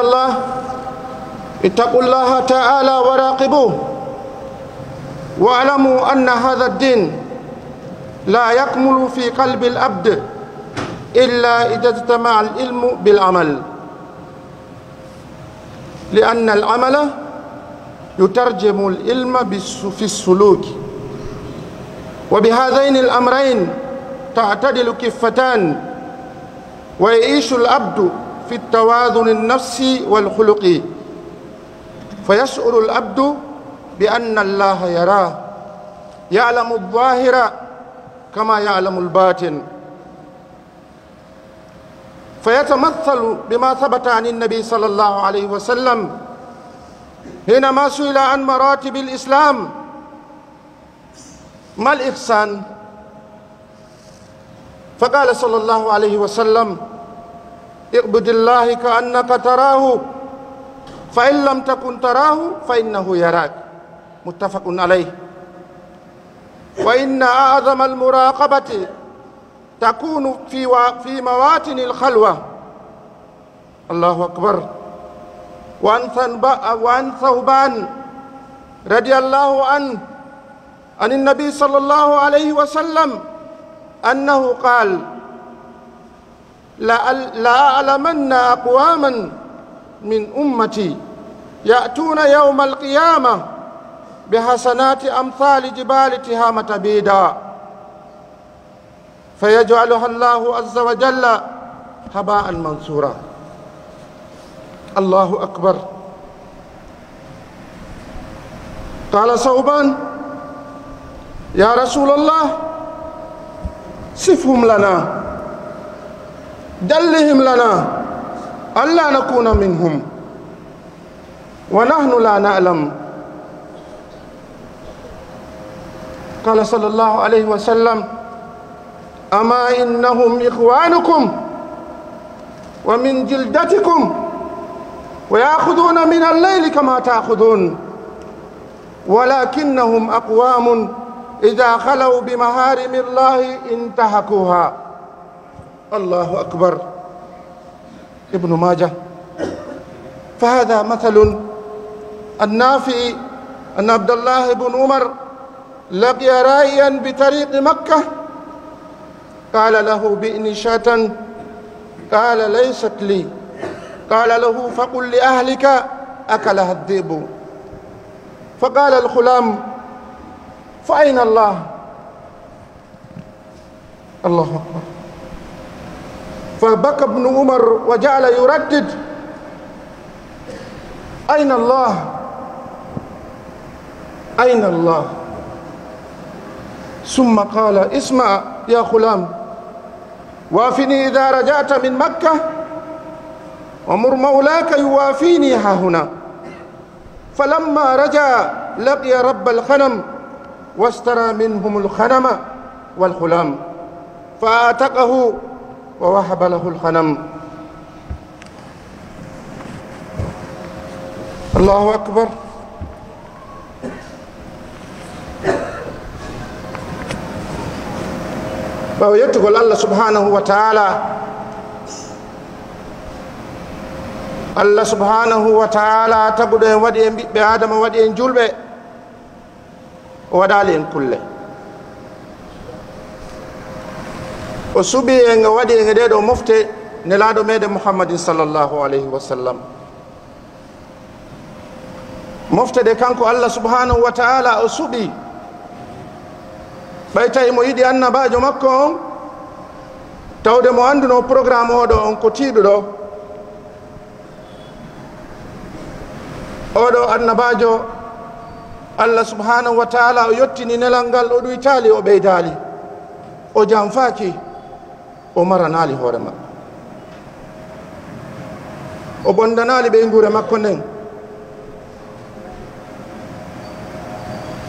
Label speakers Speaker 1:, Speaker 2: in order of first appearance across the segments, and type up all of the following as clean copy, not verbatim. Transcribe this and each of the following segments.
Speaker 1: الله اتقوا الله تعالى وراقبوه واعلموا أن هذا الدين لا يكمل في قلب العبد إلا إذا اجتمع العلم بالعمل، لأن العمل يترجم العلم في السلوك، وبهذين الأمرين تعتدل كفتان، ويعيش العبد في التوازن النفسي والخلقي، فيشعر العبد بأن الله يراه، يعلم الظاهر كما يعلم الباطن، فيتمثل بما ثبت عن النبي صلى الله عليه وسلم حينما سئل عن مراتب الإسلام: ما الإحسان؟ فقال صلى الله عليه وسلم: اعبد الله كأنك تراه، فإن لم تكن تراه فإنه يراك. متفق عليه. وإن أعظم المراقبة تكون في مواطن الخلوة. الله أكبر. وعن ثوبان رضي الله عنه عن النبي صلى الله عليه وسلم أنه قال: لأعلمن أقواما من أمتي يأتون يوم القيامة بحسنات أمثال جبال تهامة بيضاء، فيجعلها الله عز وجل هباء منثورا. الله أكبر. قال ثوبان: يا رسول الله صفهم لنا، دلهم لنا ألا نكون منهم ونحن لا نعلم. قال صلى الله عليه وسلم: أما إنهم إخوانكم ومن جلدتكم ويأخذون من الليل كما تأخذون، ولكنهم أقوام إذا خلوا بمحارم الله انتهكوها. الله أكبر. ابن ماجه. فهذا مثل النافي أن عبد الله بن عمر لقي رائيا بطريق مكة، قال له: بئني شاة، قال: ليست لي. قال له: فقل لأهلك أكلها الذئب. فقال الغلام: فأين الله؟ الله أكبر. فبكى ابن عمر وجعل يردد: أين الله؟ أين الله؟ ثم قال: اسمع يا غلام، وافني إذا رجعت من مكة، ومر مولاك يوافيني ها هنا. فلما رجع لقي رب الغنم واشترى منهم الغنم والغلام، فأعتقه ووهب له الغنم. الله أكبر. ويتقول الله سبحانه وتعالى تقول ودي بآدم ودي جلبة ودالين كله وسبي إن ودي إن ده مفتي نلادو ميد محمد صلى الله عليه وسلم. مفتي ده كانكو الله سبحانه وتعالى وسبي baytay mo yidi annabajo makko on tawde mo anduno programme oɗo on ko tiiɗuɗo oɗo annabajo Allah subhanahu wa ta'ala o yottini nelal ngal o ɗuytali o ɓeydali o janfaki o maranali hoore makko o bondanali ɓe ngure makko nden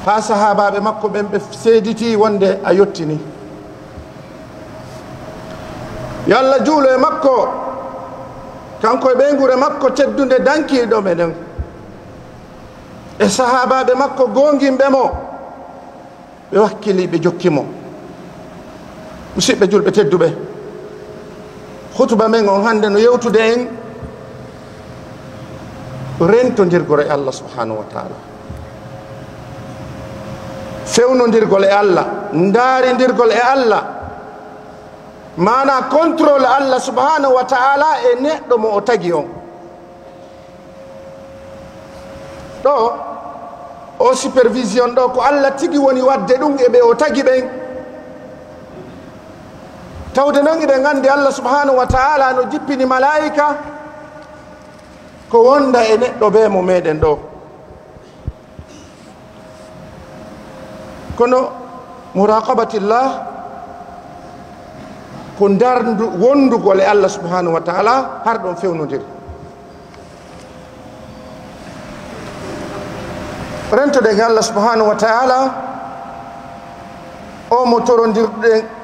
Speaker 1: ha sahabaɓe makko ɓen ɓe seediti wonde a yottini yo Allah juulo e makko kanko e ɓeygure makko teddunde dankiɗo meɗen e sahabaɓe makko gonguinɓe mo ɓe wakkili ɓe jokkimo. musidɓe julɓe tedduɓe, khutba men on hande no yewtude en rentodirgol e Allah subhanahu wa taala, fewnodirgol e Allah, ndaaridirgol e Allah, mana contrôle Allah subhanahu wa taala e neɗɗo mo o tagi on. ɗo o supervision ɗo ko Allah tigi woni wadde ɗum e ɓe o tagi ɓen, tawde noon eɗen gandi Allah subhanahu wa taala no jippini malaika ko wonda e neɗɗo be mo meɗen ɗo. kono muraqabatillah ko dardu wondugol e Allah subhanahu wa taala har ɗon fewnodiri. rentoɗen e Allah subhanahu wa taala o mo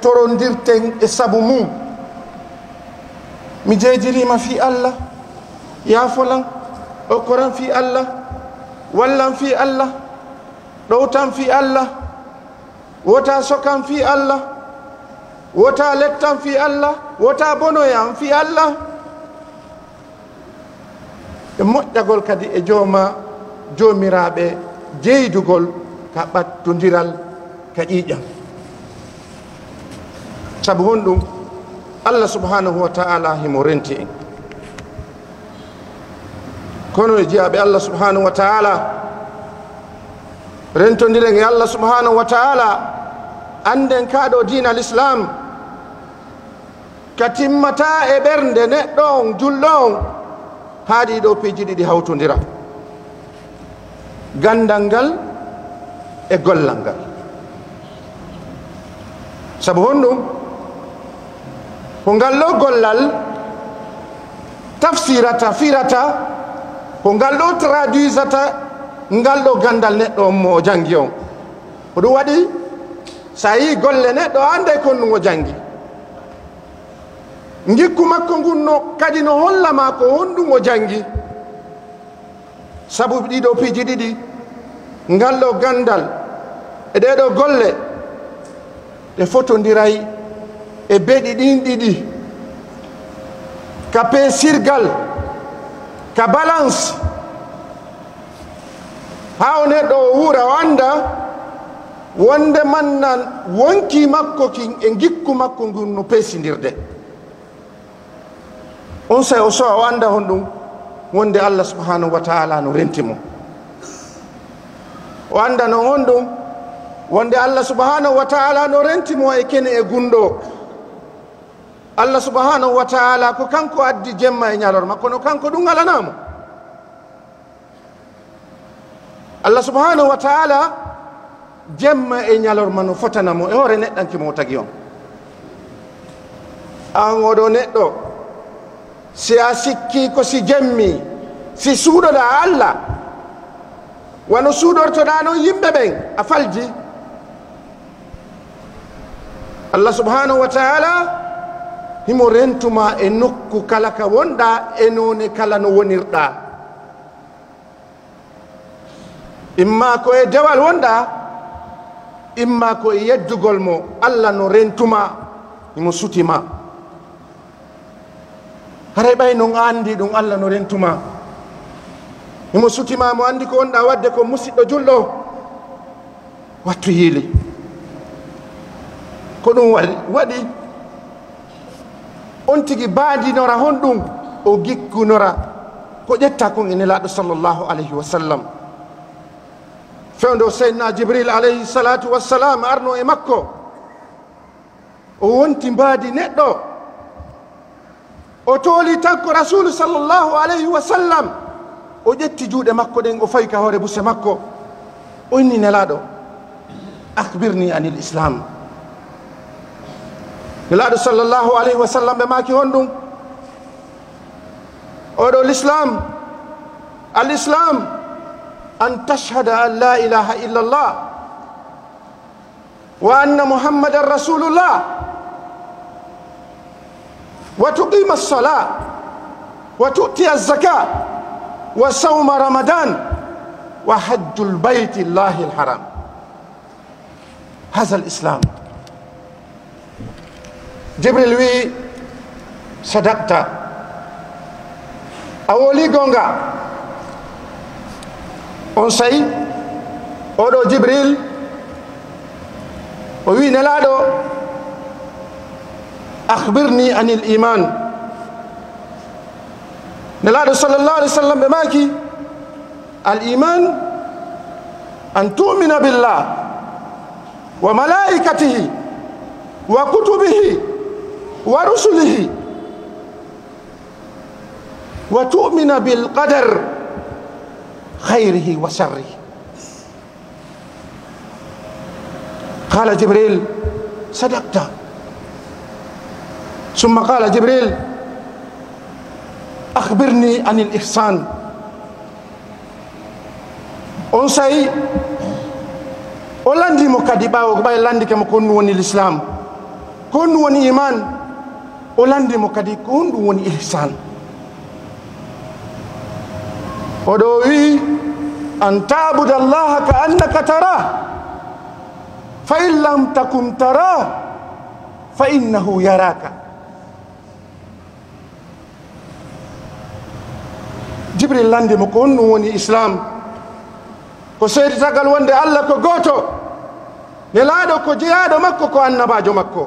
Speaker 1: torondirten e sabu mum. mi jeydirima fi Allah, yafolan okkoran fi Allah, wallan fi Allah, ɗowtan fi Allah, wota sokan fi Allah, wota lettan fi Allah, wota bonoyan fi Allah. e moƴƴagol kadi e jomiraɓe jeydugol ka ɓattodiral ka ƴiƴam. sabu honɗum Allah subhanahu wa taala himo renti en, kono e jeyaɓe Allah subhanahu wa taala rentodiren e Allah subhanahu wa taala, anden kaɗo dina l'islam ka timmata e ɓernde neɗɗo on julɗo on haaɗi ɗo piiji ɗiɗi hawtodira: gandal ngal e gollal ngal. sabu honɗum ko ngal ɗo gollal tafsirata firata, ko ngal ɗo traduisata ngal ɗo gandal neɗɗo on mo jangi on. ko ɗum waɗi sa yi golle neɗɗo ande kon ɗum o jangi, gikku makko ngun no kadi no hollama ko honɗum o jangi. sabu ɗiɗo piiji ɗiɗi, ngal ɗo gandal e ɗeɗo golle ɗe fotodiray e beɗi ɗin ɗiɗi, ka peesirgal, ka balance, ha o neɗɗo o wura o anda wonde mannan wonki makko kin e gikku makko ngun no peesidirde. on say o sowa o anda hon ɗum wonde Allah subhanahu wa taala no rentimo, o anda no on ɗum wonde Allah subhanahu wa taala no rentimo e kene e gunɗo. Allah subhanahu wa taala ko kanko addi jemma e ñalorma, kono kanko ɗum alanamo. Allah subhanahu wa taala jemma e ñalorma no fotanamo e hoore neɗɗanki mo tagi on. an oɗo neɗɗo si a sikki ko si jemmi si suuɗoɗa Allah wano suuɗortoɗa noon yimɓe ɓen a falji. Allah subhanahu wa taala himo rentuma e nokku kala ka wonɗa e none kala no wonirɗa, imma ko e dewal wonɗa, imma ko e yeddugol mo. Allah no rentuma himo sutima. haray ɓay non andi ɗum Allah no rentuma himo sutima mo andi ko wonɗa wadde ko musidɗo julɗo wattu yiili. ko ɗum waɗi on tigi baadinora honɗum o gikkunora ko ƴetta kon ene laaɗo sallllahu alayhi wa sallam. fewde o seydna jibril alayhi salatu wassalam arno e makko, o wonti mbaadi neɗɗo, o tooli tan ko rasulu sallllahu alayhi wa sallam, o ƴetti juuɗe makko ɗen o fayi ka hoore buse makko, o inni nelaaɗo akhbirni anil islam. nelaaɗo sallllahu alayhi wa sallam ɓe maaki honɗum, oɗo l'islam, al islam an tashhada an la ilaha illa allah wa anna muhammadan rasulullah wa tuqima as-salah wa tu'ti az-zakah wa sawma ramadan wa hajjul bayti llahi al-haram. hadha al-islam. jibril wi sadaqta, a woli gonga, on sayi oɗo jibril o wi nelaɗo akhbirni anil iman. nelaɗo sallallahu alaihi wasallam ɓe maki al iman an tumina billah wa malaikatihi wa kutubihi wa rusulihi wa tu'mina bil qadar khayrihi wa sharrihi. قال جبريل صدقت. ثم قال جبريل أخبرني عن الإحسان. on sayi o landimo kadi ɓawo ɓay landike mo ko honɗum woni l'islam, ko honɗum woni iman, o landimo kadi ko honɗum woni ihsan. oɗo wi an tabuda allaha ka annaka tara fa in lam takun tara fa innahu yaraka. jibril landimo ko honɗum woni islam, ko seeditagal wonde allah ko goto, nelaɗo ko jeyaɗo makko ko annabajo makko.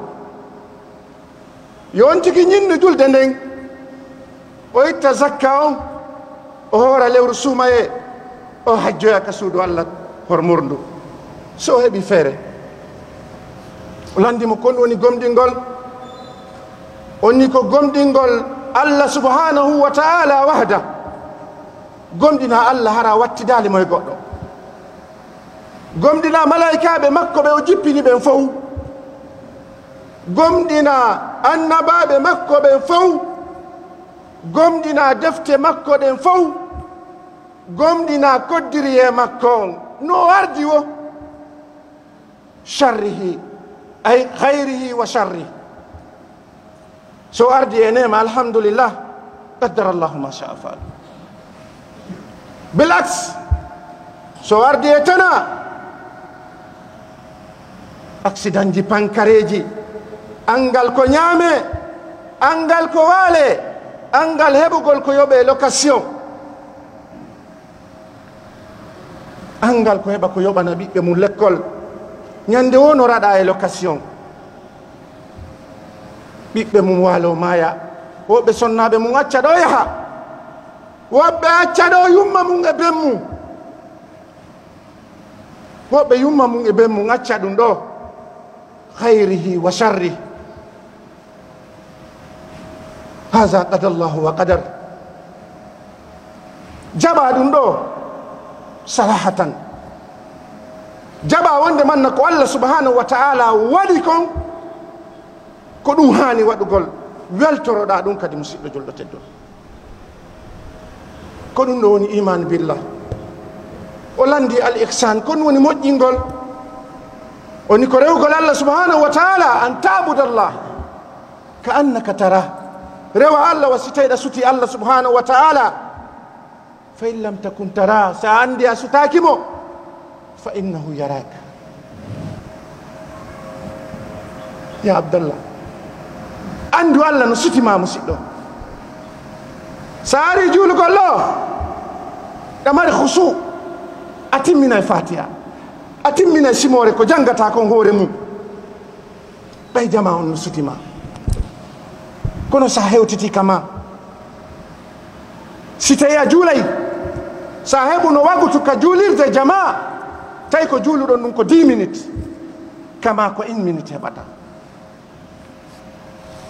Speaker 1: yon tigi ñinno julde nden o itta zakka on, o hoora lewru suumaye, o hajjoya ka suudu allah hormorndu. so o heɓi feere o landimo kon woni gomɗingol, onni ko gomɗingol allah subhanahu wa ta'ala wahda. gomɗina allah hara wattidali moye goɗɗo, gomɗina malaikaɓe makko ɓe o jippini ɓen fof, gomɗina annabaɓe makko ɓen fof, gomɗina defte makko ɗen fof, gomɗina koddiriye makko on no ardi wo, sharrihi ay khayrihi wa sharrihi. so ardi e nema alhamdulillah qaddara allahu ma sha'a fa'al. bil aks so ardi e tana accident ji pankareji, angal ko ñaame, angal ko waale, angal heɓugol ko yoɓe location, angal ko heɓa ko yoɓana ɓiɓɓe mum l'école, ñande wono raɗa e location, ɓiɓɓe mum waalo maaya, woɓɓe sonnaɓe mum acca ɗo yaha, woɓɓe acca ɗo yumma mum e ben mum, woɓɓe yumma mum e ben mum acca ɗum ɗo, khayrihi wa sharrihi. haza qadallahu wa qadar. jaɓa ɗum ɗo sarahatan, jaɓa wonde manna ko allah subhanahu wa ta'ala waɗi kon ko ɗum hani waɗugol, weltoroɗa ɗum kadi musidɗo julɗo teddol. ko ɗum ɗo woni iman billah. o landi al ihsan, kon woni moƴƴingol, oni ko rewgol allah subhanahu wa ta'ala an tabuda allah ka annaka tara, rewa allah wasi tawiɗa suti allah subhanahu wa ta'ala, fa in lam takun tara, sa andi a sutakimo fa innahu yaraka. ya abdallah, andu allah no sutima musidɗo. sa ari juulugol ɗo ɗamari husu, a timmina e fatiha, a timmina e simore ko jangata kon hoore mum, ɓay jama on no sutima. kono sa hewtiti kama, si tawi a juulay, sa heɓu no wagutu ka juulirde jama, tawi ko juuluɗon ɗum ko 10 minutes, kama ko 1 minute heɓata.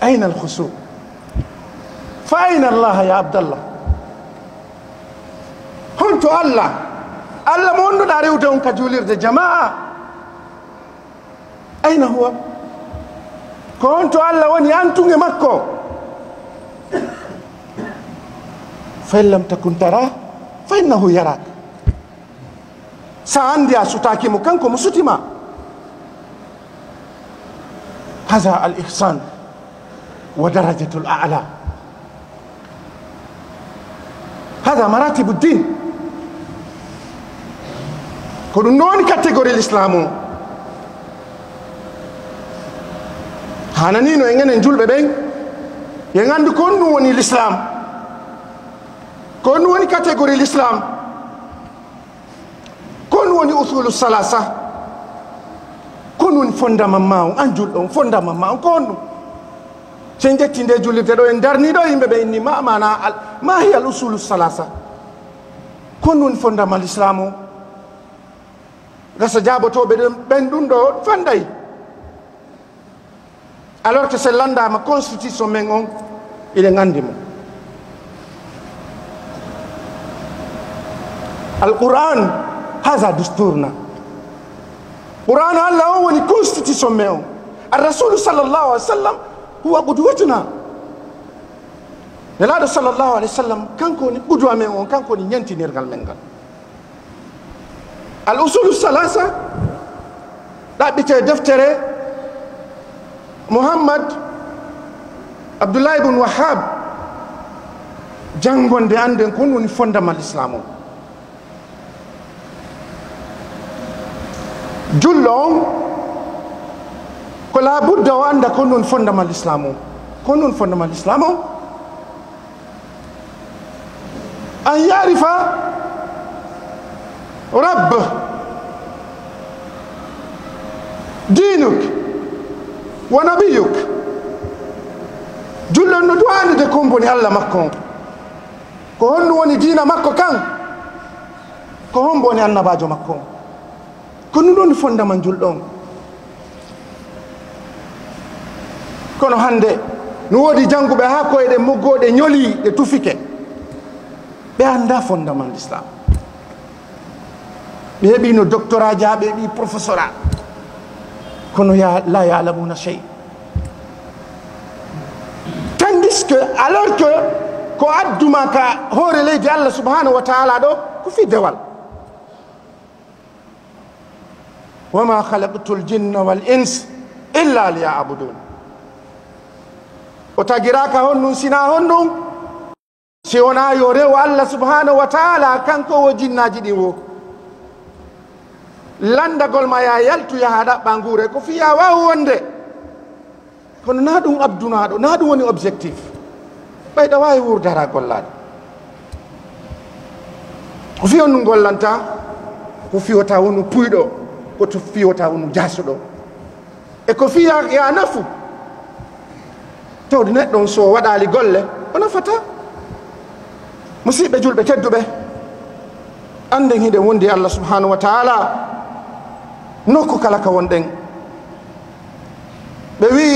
Speaker 1: ayna alkhusu fa ayna allah ya abdallah. honto allah, allah mo wonnoɗa rewde on ka juulirde jama'a, ayna huwa, ko honto allah woni antuge makko. fa in lam takun tara fa innahu yarak. sa andi a sutakimo, kanko mo sutima. haza al ihsan wa darajatul a'la, hada maratibu din. ko ɗum noon catégorie l'islam o. hananino e ngenen julɓe ɓen ye gandu ko ɗum woni l'islam, ko ɗum woni catégorie l'islam. woni usulu salasa konun fondament ma on anjul on fondament ma on konnu sen jettinde jullirde ɗo en darniɗo yimɓe ɓe inni ma hiya al usulu salasa konun fondament l'islam o gasa jabotoɓe ɓen ɗum ɗo fanday alors que c'est landama constitution men on ile gandi mo القرآن هذا دستورنا قرآن الله هو constitution من الرسول صلى الله عليه وسلم هو قدوتنا نلا صلى الله عليه وسلم كان كوني قدوة من كان كوني ينتي نرجع منها الأصول الثلاثة لا بتدفتر محمد عبد الله بن وهاب جانغون دي عندن كون فوندامال الإسلام جلهم كلا بد وأن كونون فندم الإسلام كونون فندم الإسلام أن يعرف رب دينك ونبيك جلهم ندوان دي كومبوني الله مكون كون وني دينا مكو كان كون بوني النباجو مكون kono ɗon fondament julɗon kono hande no woodi jannguɓe ha koyeɗe moggoɗe ñoli ɗe tufike ɓe anda fondament l'islam ɓe heeɓi no doctorat ja ɓe heeɓi professorat kono la yalamuna chey tandis que alors que ko adduma ka hoore leydi allah subhanahu wa taala ɗo ko fi dewal وما خلقت الجن والإنس إلا ليعبدون وتجراك هنون سنا هنون سيونا يوريو الله سبحانه وتعالى كان كو جنة جديو لندا قول ما يالتو يا هذا بانغوري كفيا وهونده كون نادون عبدنا دو نادون وني اوبجيكتيف باي دا واي وور دارا غولاد كفيو نون غولانتا كفيو تا wonu puydo ko to fiyota wonu jasudo e ko fiya ya nafu tawde neddo so wadali golle ona fata musibe julbe teddube anden hide wondi Allah subhanahu wa ta'ala nokko kala ka wonden be wi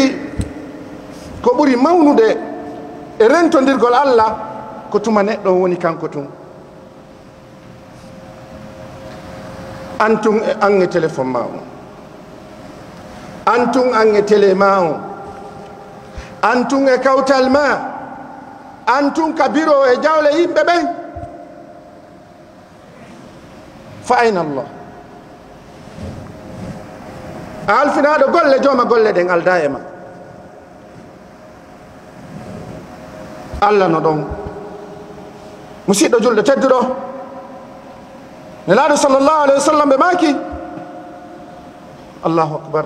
Speaker 1: ko buri mawnude e rentondirgol Allah ko tuma neddo woni kanko tum antum ange téléphone ma o antum ange télé ma o antum e kawtal ma antum kabiro e jawle yimɓe ɓen fa ayna Allah alfinaɗo golle jooma golle ɗen alda e ma Allah no ɗon musidɗo julɗo tedduɗo Nelaaɗo sallallahu alayhi wa sallam ɓe maaki Allahu akbar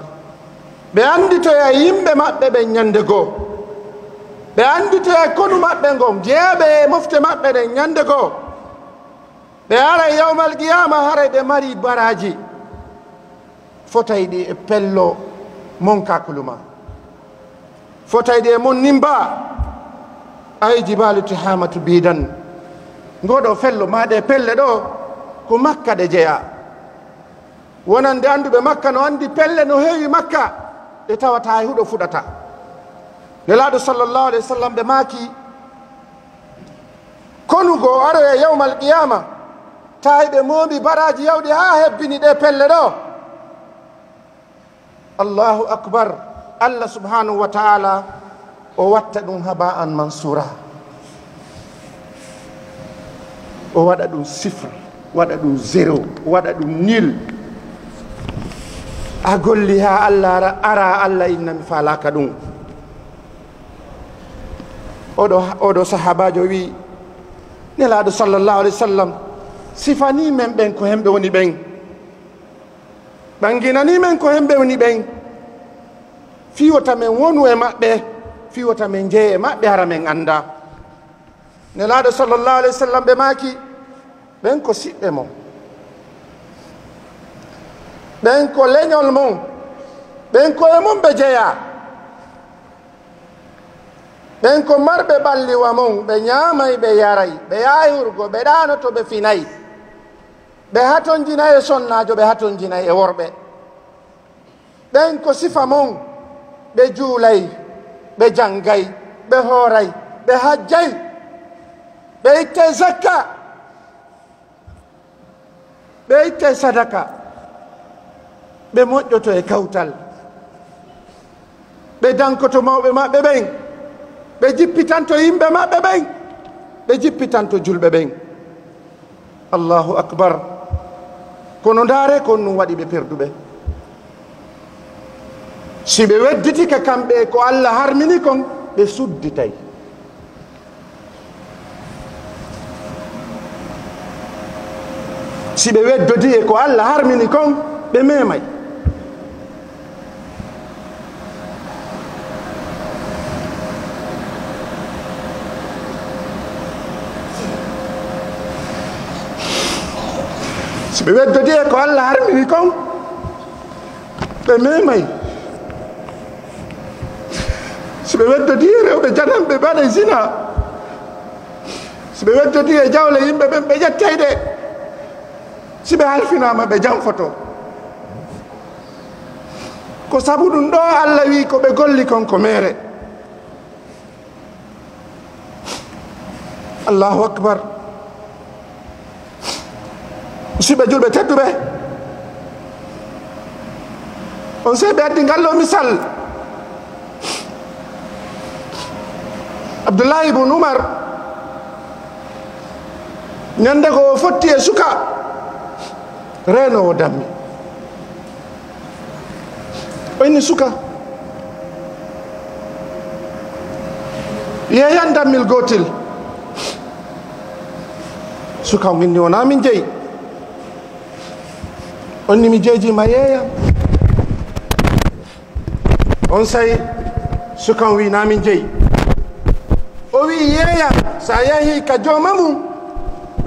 Speaker 1: ɓe anditoya yimɓe maɓɓe ɓen ñande goo ɓe anditoya konu maɓɓe ngon jeeɓe e mofte maɓɓe ɗen ñande goo ɓe aray yawmal qiyama haray ɓe mari baraji fotayɗi e pello mon kakuluma fotayɗi e mon nimba ay jibalu tihamatu bidan ngoɗo fello maɗe pelle ɗo ko makka ɗe jeeya wonande anduɓe makka no andi pelle no heewi makka ɗe tawata huɗo fuɗata nelaaɗo sallllahu alayhi wa sallam ɓe maaki konugo aroye yawmal qiyama tawi ɓe moomi baraji yawɗi ha hebbini ɗe pelle ɗo allahu akbar allah subhanahu wa taala o watta ɗum haba an mansura o waɗa ɗum sifre waɗa ɗum zéro waɗa ɗum nil a golli ha allah ara allah innami falaka ɗum oɗo sahabajo wi nelaɗo sallllahu alayhi wa sallam sifani men ɓen ko hemɓe woni ɓen ɓanginani men ko hemɓe woni ɓen fiwata men wonu e maɓɓe fiwata men jeeye e maɓɓe hara men anda nelaɗo sallllahu alayhi wa sallam ɓe maaki ɓen ko siɓɓe mo ɓen ko leñol mum ɓen koye mum ɓe jeeya ɓen ko marɓe ɓalliwa mum ɓe ñaamay ɓe yaray ɓe yaayurgo ɓe ɗanoto ɓe finayi ɓe hatonjinayi e sonnajo ɓe hatonjinayi e worɓe ɓen ko sifa mum ɓe juulay ɓe janngay ɓe hooray ɓe hajjay ɓe itte zakka ɓe itte sadaka ɓe moƴƴoto e kawtal ɓe dankoto mawɓe maɓɓe ɓen ɓe jippitanto yimɓe maɓɓe ɓen ɓe jippitanto julɓe ɓen allahu akbar kono ndaare kon ɗum waɗi ɓe perduɓe si ɓe wedditike kamɓe ko Allah harmini kon ɓe sudditay si ɓe weddodi e ko Allah harmini kon ɓe memay si ɓe weddodi e ko Allah harmini kon ɓe memay si ɓe weddodi e rewɓe jananɓe mbaɗa zina si ɓe weddodi e jawle yimɓe ɓen ɓe ƴettay de si ɓe halfinama ɓe janfoto ko sabu ɗum ɗo Allah wi ko ɓe golli kon ko mere allahu akbar musidɓe julɓe tedduɓe on sey ɓe addi ngallo misal Abdullahi ibn Umar ñande ko fotti e suka renowo dammi o inni suka yeeyan dammil gotel suka o inni wona min jeeyi on ni mi jeejima yeeya on say suka o wi namin jeeyi o wi yeeya sa yeehi ka jooma mum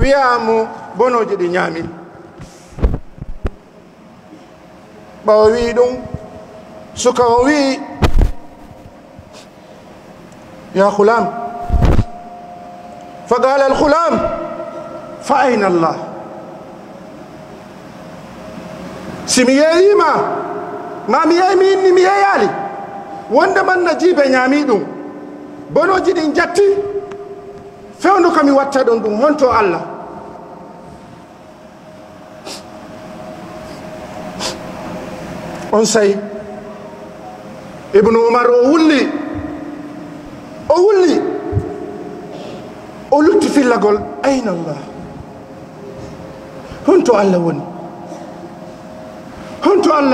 Speaker 1: wiyamo bonoji ɗi ñaami ɓawo wi ɗum suka o wi ya ghulam fa qala al ghulam fa ayna Allah si mi yeeyima ma mi yeeymi inni mi yeeyali wonde man na jiibe ñaami ɗum bonoji ɗin jatti fewnu komi watta ɗon ɗum honto Allah on say ibnu Umar o wulli o lutti fillagol ayna Allah honto Allah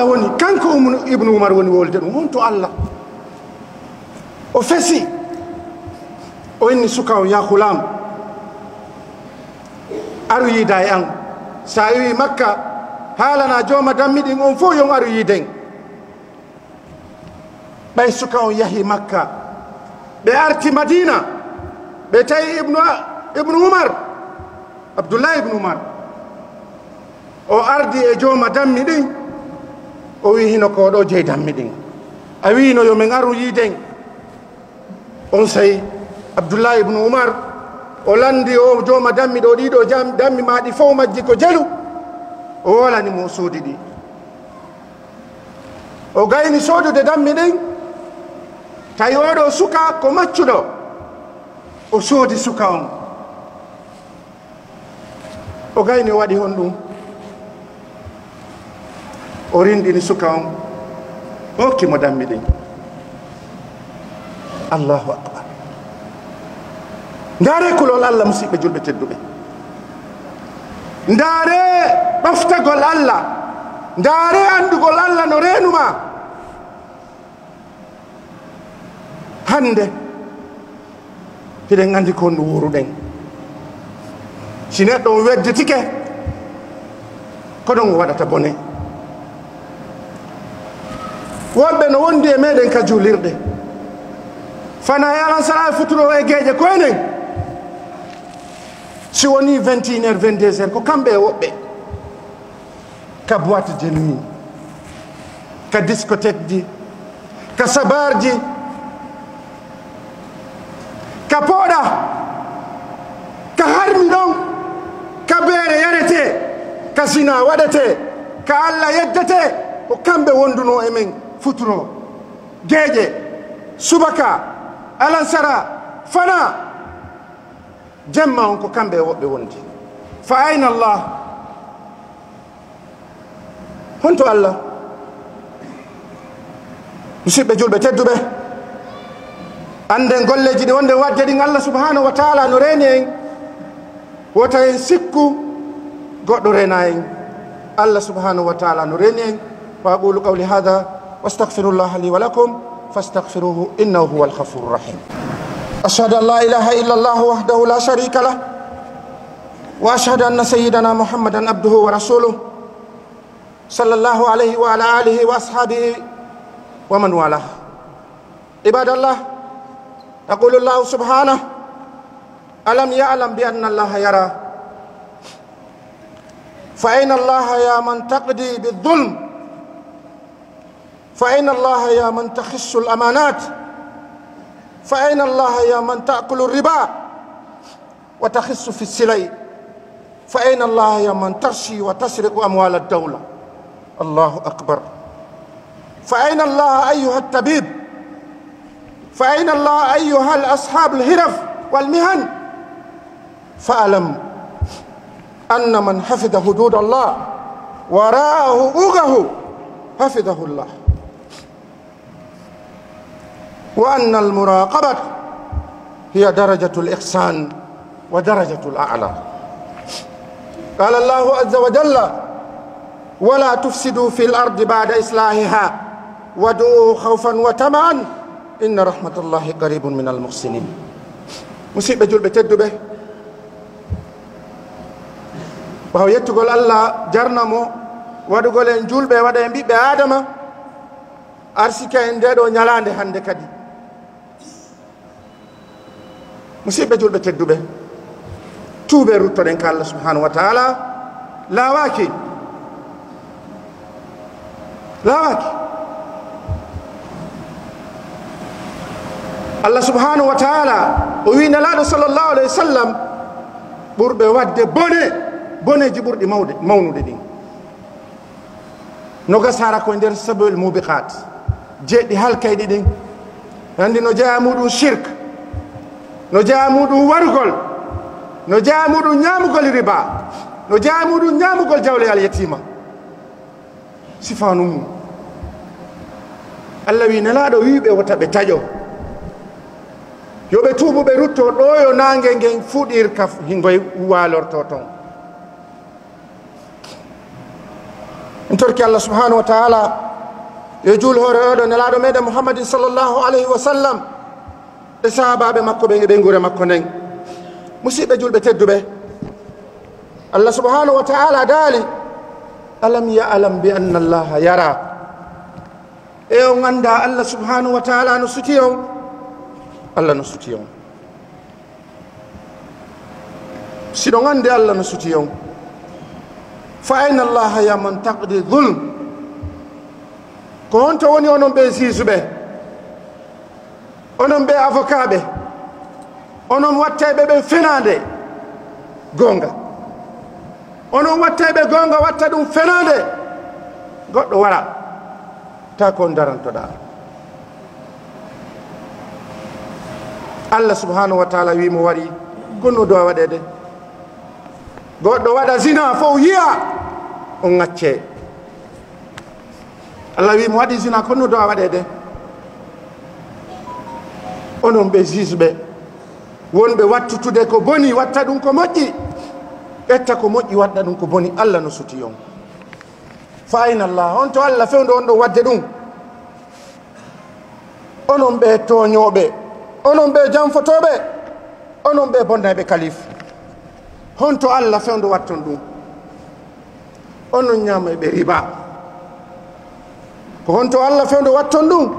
Speaker 1: woni kanko ibnu Umar woni wolde ɗum honto Allah o fesi o inni suka o ya ghulam aru yida e an sa wi Makka haalana jooma dammiɗin on fof yon aru yiden ɓay suka on yahi Makka ɓe arti Madina ɓe tawi ibnu Umar Abdullah ibnu Umar o ardi e jooma dammi ɗin o wi hino ko ɗo jeyi dammi ɗin a wino yo min aru yiden on sayi Abdullah ibnu Umar o landi o jooma dammi ɗo ɗiɗo dammi maɗi fof majji ko jelu o wolani mo soodi ɗi o gayni soodude dammi ɗin tawi oɗo suka ko maccuɗo o soodi suka on o gayni o waɗi hon ɗum o rinɗini suka on o hokkimo dammi ɗin allahu akbar ndaare kulol Allah musidɓe julɓe tedduɓe ndaare ɓaftagol Allah ndaare andugol Allah no renuma hande hiɗen andi ko ndu wuruɗen si neɗɗo o wedditike ko ɗon o waɗata bone woɓɓe no wondi e meɗen ka julirɗe fana yalan sara futuro e gueƴe koynen si woni 21h 22h ko kamɓe e woɓɓe ka boîte de nuit ka discothèque ji ka sabar ji ka pooɗa ka harmi ɗon ka beere yarete ka sina waɗete ka Allah yeddete ko kamɓe wonduno e men futuro geeƴe subaka alansara fana jemma on ko kamɓe woɓɓe wondi fa ayna Allah honto Allah musidɓe julɓe tedduɓe anden golleji ɗi wonde wadde ɗin Allah subhanahu wa taala no reeni en wota en sikku goɗɗo rena en الله سبحانه وتعالى نورين وأقول قولي هذا واستغفر الله لي ولكم فاستغفروه إنه هو الغفور الرحيم أشهد أن لا إله إلا الله وحده لا شريك له وأشهد أن سيدنا محمدا عبده ورسوله صلى الله عليه وعلى آله وأصحابه ومن والاه عباد الله يقول الله سبحانه ألم يعلم بأن الله يرى فأين الله يا من تقضي بالظلم فأين الله يا من تخس الأمانات فأين الله يا من تأكل الربا وتخس في السلي فأين الله يا من ترشي وتسرق أموال الدولة الله أكبر فأين الله أيها الطبيب فأين الله أيها الأصحاب الهرف والمهن فألم أن من حفظ حدود الله وراءه أوغه حفظه الله وأن المراقبة هي درجة الإحسان ودرجة الأعلى قال الله عز وجل ولا تفسدوا في الأرض بعد إصلاحها وادعوه خوفا وطمعا إن رحمة الله قريب من المحسنين مصيبة جلبة تدبه وهو يتقول الله جرنمو wadugol en julɓe waɗa e ɓiɓɓe adama arsika en nde ɗo ñalande hande kadi musidɓe julɓe tedduɓe tuuɓe ruttoɗen ka Allah subhanahu wa taala lawaki Allah subhanahu wa taala o wi nelaɗo sallllahu alayhi wa sallam ɓurɓe wadde boneji ɓurɗi mawnude ɗin nogas hara koye nder sabul mubiqat jeeɗɗi halkayɗi ɗin andi no jeeya muɗum shirk no jeeya muɗum warugol no jeeya muɗum ñamugol riba no jeeya muɗum ñamugol jawle al yatima sifanu mum Allah wi nelaɗo wiɓe wota ɓe taƴo yoɓe tuubu ɓe rutto ɗo yo nangue ngen fuɗirka hingoye walorto ton en torki Allah subhanahu wa taala yo juul hoore oɗo nelaɗo meɗen muhammadin sallllahu alayhi wa sallam e sahabaɓe makko ɓe ɓe guure makko nden musidɓe julɓe tedduɓe Allah subhanahu wa taala daali alam ya'lam bi anna allaha yara e on anda Allah subhanahu wa taala no suti on Allah no suti on siɗon ande Allah no suti on fa ayna allaha ya man taqdi zulm ko honto woni onon ɓe juge onon ɓe avocat ɓe onon wattayɓe ɓe fenade gonga onon wattayɓe gonga watta ɗum fenade goɗɗo wara ta ko darantoɗa Allah subhanahu wa taala wimo wari gonno dowa waɗede goɗɗo waɗa zina fof yiya on ŋacce Allah wimo waɗi zina konno dowa waɗede onon ɓe juge ɓe wonɓe wattutude ko boni watta ɗum ko moƴƴi ƴetta ko moƴƴi waɗɗa ɗum ko boni Allah no suti on fa ayna Allah on to Allah fewndo on ɗo wadde ɗum onon ɓe toñoɓe onon ɓe janfotoɓe onon ɓe bonnaɓe kalif honto Allah fewndo watton ɗum onon ñamayɓe riba ko honto Allah fewndo watton ɗum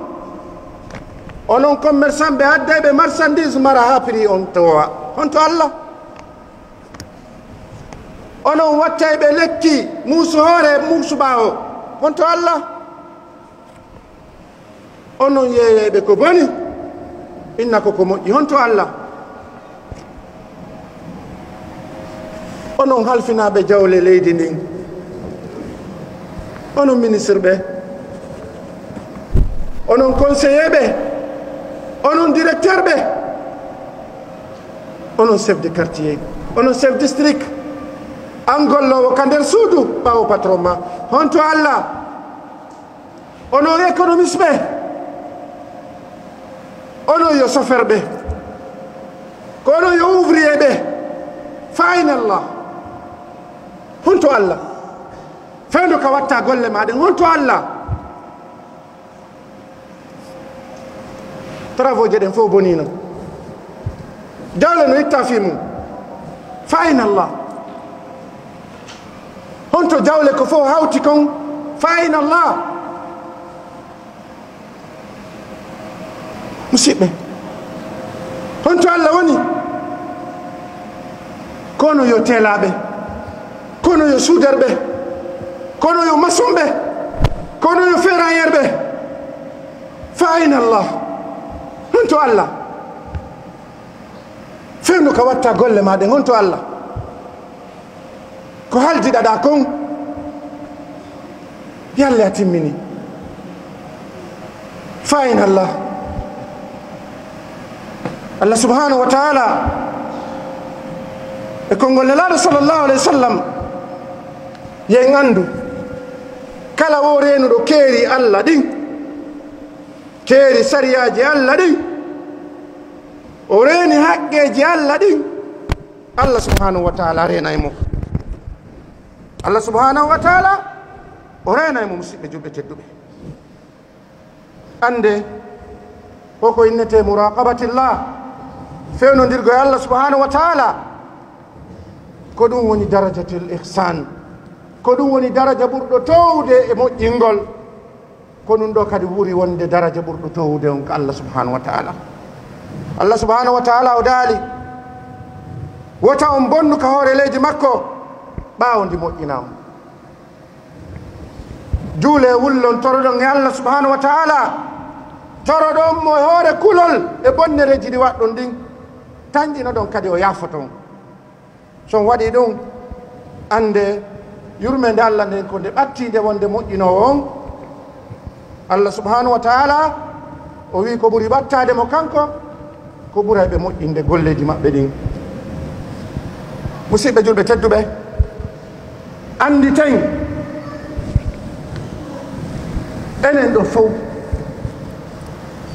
Speaker 1: onon commerçant ɓe haddayɓe marchandise mara ha prix on towa honto Allah onon wattayɓe lekki muusu hoore muusu ɓawo honto Allah onon yeeyeɓe ko boni inna koko moƴƴi honto Allah onon halfinaɓe jawle leydi ndin onon ministre ɓe onon conseiller ɓe onon directeur ɓe onon chef de quartier onon chef district an gollowo ka nder suudu ɓawo patron ma honto Allah onon économiste ɓe onon yo chauffeur ɓe ko onon yo ouvrier ɓe fa'in Allah honto Allah fewndo ka watta golle maɗen honto Allah travaux je ɗen fof bonino jawle no itta fi mum fa'in Allah honto jawle ko fof hawti kon fa'in Allah musidɓe honto Allah woni kono yo telaɓe kono yo suudarɓe kono yo maçon ɓe kono yo ferrailleur ɓe fa'in Allah honto Allah fewno ka watta golle maɗen honto Allah ko haldiɗaɗa kon yalle a timmini fa'in Allah Allah subhanahu wa ta'ala e konngol nelaɗo sallllahu alayhi wa sallam yen andu kala wo renuɗo keeri Allah ɗin keeri sariyaji Allah ɗin o reeni haqqeji Allah ɗin Allah subhanahu wa ta'ala renay mo Allah subhanahu wa ta'ala o renay mo musidɓe julɓe tedduɓe ande koko innete muraqabatillah fewnondirgo e Allah subhanahu wa ta'ala ko ɗum woni darajatul ihsan ko ɗum woni daraja ɓurɗo towde e moƴƴingol ko ɗum ɗo kadi ɓuri wonde daraja ɓurɗo towde on ko Allah subhanahu wa ta'ala Allah subhanahu wa ta'ala o daali wota on bonnu ka hoore leydi makko ɓaawo ndi moƴƴinama juule wullon toroɗon e Allah subhanahu wa ta'ala toroɗon mo hoore kulol e bonnereji ɗi waɗɗon ndin tañƴino ɗon kadi o yaafoton son waɗi ɗum ande yurmede Allah nden ko nde ɓattinde wonde moƴƴinowo on Allah subhanahu wa ta'ala o wi ko ɓuri ɓattade mo kanko ko ɓuray ɓe moƴƴinde golleji maɓɓe ɗin musidɓe julɓe tedduɓe andi ten enen ɗo fof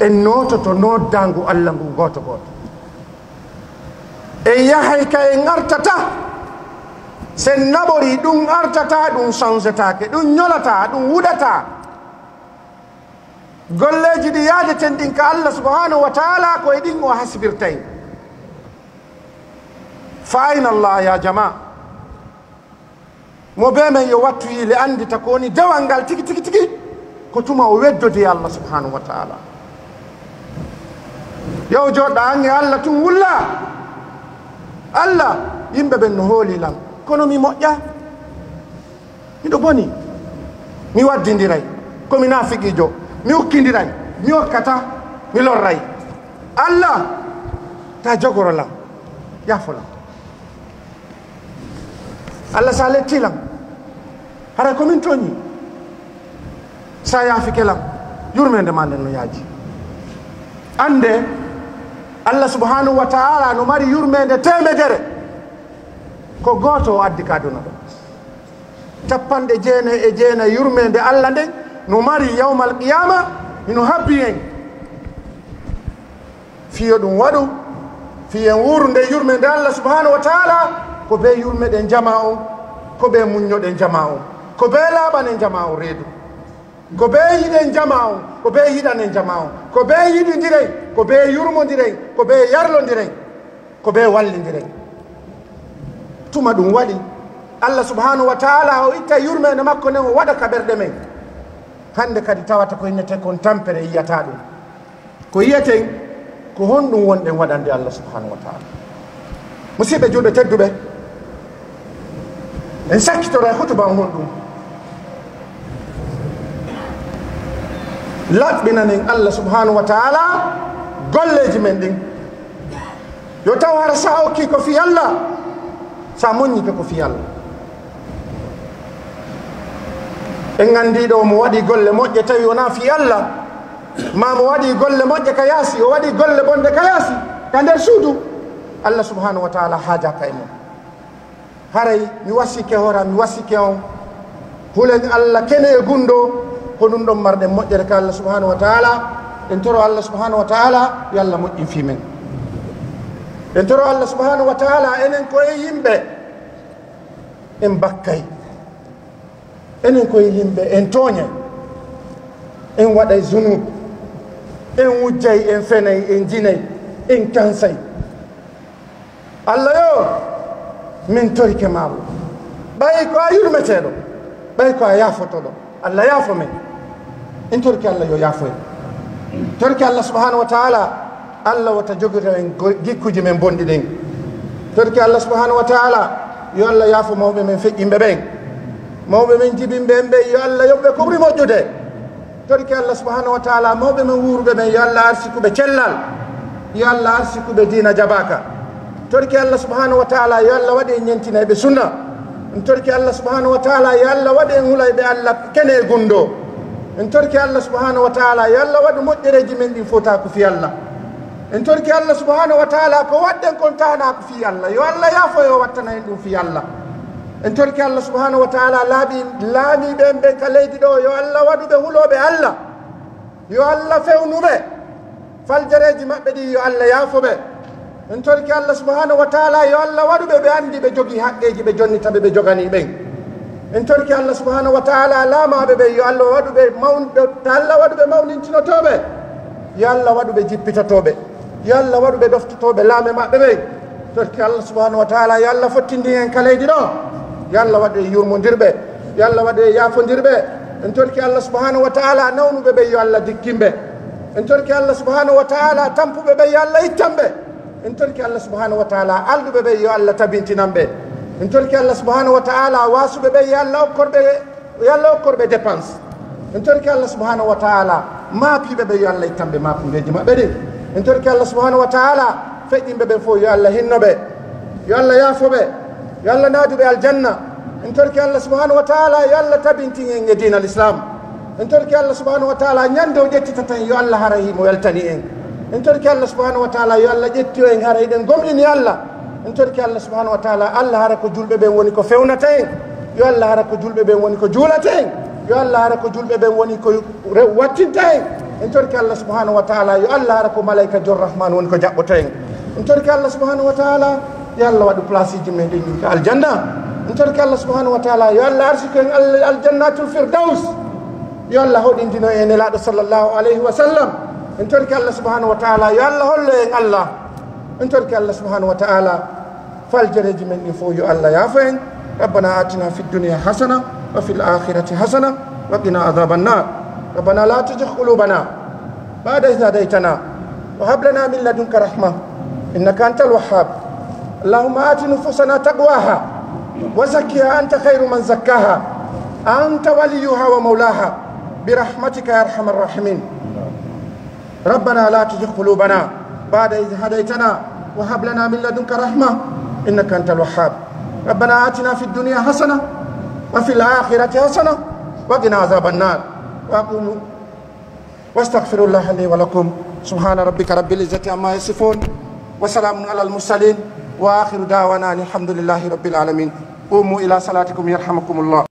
Speaker 1: en nototo noddangu Allah ngu goto goto en yahay ka en artata sen naɓori ɗum artata ɗum changetake ɗum ñolata ɗum wuɗata golleji ɗi yaadeten ɗin ka Allah subhanahu wa ta'ala koye ɗin o hasbirtay fa'in Allah ya jama mo be men yo wattu yile andita ko woni dewal ngal tigi tigi tigi ko tuma o weddode Allah subhanahu wa ta'ala yow joɗɗa ange Allah tun wulla Allah yimɓe ɓen no hoolilan kono mi moƴƴa miɗo boni mi waddidiray komi nafiqijo mi ukkidiray mi hokkata mi lorray Allah ta jogorolam yafolam Allah sa lettilam hara komin toñi sa yafikelam yurmede ma nden no yaaji ande Allah subhanahu wa ta'ala no mari yurmede temedere ko goto o addi ka aduna ɗo capanɗe jeenayi e jeenayi yurmede Allah nden no mari yawmal qiyama ino habbi en fiyo ɗum waɗu fiyen wuro nde yurmede Allah subhanahu wa ta'ala ko be yurmeɗen jama on ko be muññoɗen jama on ko be laaɓanen jama on reedu ko be yiɗen jama on ko be yiɗanen jama on ko be yiɗidiren ko be yurmodiren ko be yarlodiren ko be wallidiren tuma ɗum waɗi Allah subhanahu wa ta'ala o itta yurmede makko nden o waɗa ka ɓerɗe men hande kadi tawata ko innete kon tampere yiyata ɗum ko yiyeten ko honɗum wonɗen waɗande Allah subhanahu wa ta'ala musidɓe julɓe tedduɓe en sakkitoro e hutuba on honɗum laɓɓinanen Allah subhanahu wa taala golleji men ɗin yo taw hara sa okki ko fi Allah sa moññike ko fi Allah en gandiɗo mo waɗi golle moƴƴe tawi wona fi Allah ma mo waɗi golle moƴƴe ka yaasi o waɗi golle bonde ka yaasi ka nder suudu Allah subhanahu wa taala haajaka e mum haray mi wasike horam mi wasike on hulen Allah kene e gundo ko ɗum ɗon marɗen moƴƴere ka Allah subhanahu wa taala en toro Allah subhanahu wa taala yo Allah moƴƴin fi men en toro Allah subhanahu wa taala enen koye yimɓe en bakkay enen koye yimɓe en tooñay en waɗay zunub en wujjay en fenay en jinay en kansay Allah yo min torike maɓo ɓay ko a yurmeteɗo ɓay ko a yafotoɗo Allah yaafo men en torki Allah yo yaafo en torki Allah subhanahu wa taala Allah wata jogita en gikkuji men bonɗi ɗen torki Allah subhanahu wa taala yo Allah yaafo mawɓe men feƴƴimɓe ɓen mawɓe men jibinɓe en ɓe yo Allah yoɓɓe koɓri moƴƴude torki Allah subhanahu wa taala mawɓe men wuruɓe men yo Allah arsikuɓe cellal yo Allah arsikuɓe dina jabaka torki Allah subhanahu wa taala yo Allah waɗi en ñentinayɓe sunna en torki Allah subhanahu wa taala yo Allah waɗi en hulayɓe Allah kene e gundo en torki Allah subhanahu wa taala yo Allah waɗi moƴƴereji men ɗin fota ko fi Allah en torki Allah subhanahu wa taala ko waɗɗen kon tana ko fi Allah yo Allah yaafo yo wattana en ɗum fi Allah en torki Allah subhanahu wa taala laamiɓen ɓe ka leydi ɗo yo Allah waɗuɓe huloɓe Allah yo Allah fewnuɓe faljareji maɓɓe ɗi yo Allah yaafoɓe en torki Allah subhanahu wa taala yo Allah waɗuɓe ɓe andi ɓe jogui haqqeji ɓe jonnitaɓe ɓe jogani ɓen en torki Allah subhanahu wa taala laamaɓe ɓe yo Allah waɗuɓe Allah waɗuɓe mawnintinotoɓe yo Allah waɗuɓe jippitotoɓe yo Allah waɗuɓe ɗoftotoɓe laame maɓɓe ɓen torki Allah subhanahu wa taala yo Allah fottindi en ka leydi ɗo yo Allah waɗe yurmodirɓe yo Allah waɗe yaafodirɓe en torki Allah subhanahu wa taala nawnuɓe ɓe yo Allah dikkimɓe en torki Allah subhanahu wa taala tampuɓe ɓe yo Allah ittanɓe en torki Allah subhanahu wa taala alduɓe ɓe yo Allah tabintinanɓe en torki Allah subhanahu wa taala wasuɓe ɓe yo Allah okkorɓe dépense en torki Allah subhanahu wa taala maapiɓe ɓe yo Allah ittanɓe maapudeji maɓɓe ɗin en torki Allah subhanahu wa taala feƴƴinɓe ɓe fof yo Allah hinnoɓe yo Allah yaafoɓe yo Allah naaduɓe aljanna en torki Allah subhanahu wa taala yo Allah tabintin en e dina l'islam en torki Allah subhanahu wa taala ñande o ƴettita tan yo Allah hara himo weltani en torki Allah subhanahu wa taala yo Allah ƴetti o en hara eɗen gomɗini Allah en torki Allah subhanahu wa taala Allah hara ko julɓe ɓen woni ko fewnata en yo Allah hara ko julɓe ɓen woni ko juulata en yo Allah hara ko julɓe ɓen woni ko wattinta en torki Allah subhanahu wa taala yo Allah hara ko malayika jorrahman woni ko jaɓɓota en torki Allah subhanahu wa taala yo Allah waɗu place ji men ɗin ko aljanna en torki Allah subhanahu wa taala yo Allah arsiko en aljannatul firdaus yo Allah hoɗindino en nelaɗo sallllahu alayhi wa sallam en torki Allah subhanahu wa taala yo Allah hollo en Allah en torki Allah subhanahu wa taala faljareji men ɗin fof yo Allah yaafo en rabbana atina fi dunia hasana wa fi l'akhirati hasana wa qina adhaba annar rabbana la tuzigh qulubana ba'da idh hadaytana wa hab lana min ladunka rahma innaka antal wahhab اللهم آت نفوسنا تقواها وزكها أنت خير من زكاها أنت وليها ومولاها برحمتك يا أرحم الراحمين ربنا لا تزغ قلوبنا بعد إذ هديتنا وهب لنا من لدنك رحمة إنك أنت الوهاب ربنا آتنا في الدنيا حسنة وفي الآخرة حسنة وقنا عذاب النار وأقول واستغفر الله لي ولكم سبحان ربك رب العزة عما يصفون وسلام على المرسلين وآخر دعوانا الحمد لله رب العالمين قوموا إلى صلاتكم يرحمكم الله.